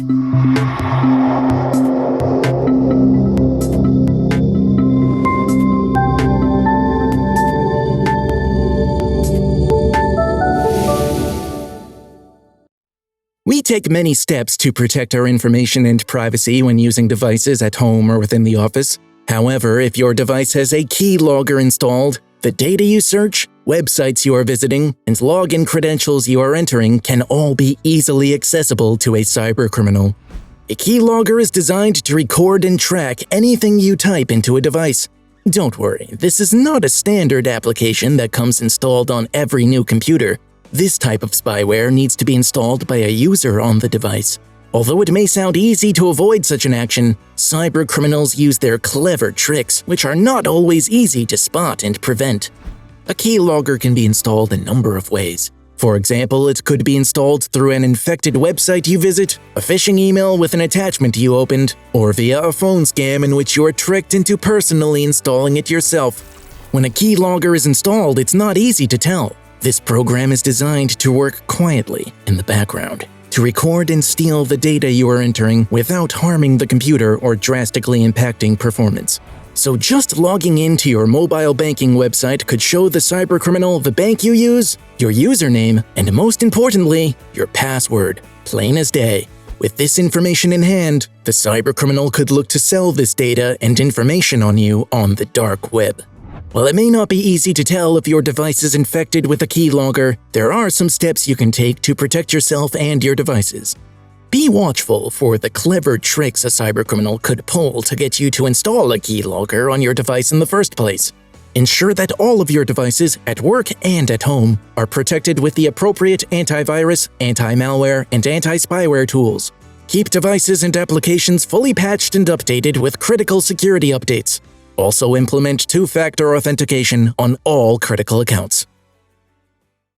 We take many steps to protect our information and privacy when using devices at home or within the office. However, if your device has a keylogger installed, the data you search, websites you are visiting, and login credentials you are entering can all be easily accessible to a cybercriminal. A keylogger is designed to record and track anything you type into a device. Don't worry, this is not a standard application that comes installed on every new computer. This type of spyware needs to be installed by a user on the device. Although it may sound easy to avoid such an action, cybercriminals use their clever tricks, which are not always easy to spot and prevent. A keylogger can be installed a number of ways. For example, it could be installed through an infected website you visit, a phishing email with an attachment you opened, or via a phone scam in which you are tricked into personally installing it yourself. When a keylogger is installed, it's not easy to tell. This program is designed to work quietly in the background, to record and steal the data you are entering without harming the computer or drastically impacting performance. So just logging into your mobile banking website could show the cybercriminal the bank you use, your username, and most importantly, your password, plain as day. With this information in hand, the cybercriminal could look to sell this data and information on you on the dark web. While it may not be easy to tell if your device is infected with a keylogger, there are some steps you can take to protect yourself and your devices. Be watchful for the clever tricks a cybercriminal could pull to get you to install a keylogger on your device in the first place. Ensure that all of your devices, at work and at home, are protected with the appropriate antivirus, anti-malware, and anti-spyware tools. Keep devices and applications fully patched and updated with critical security updates. Also implement two-factor authentication on all critical accounts.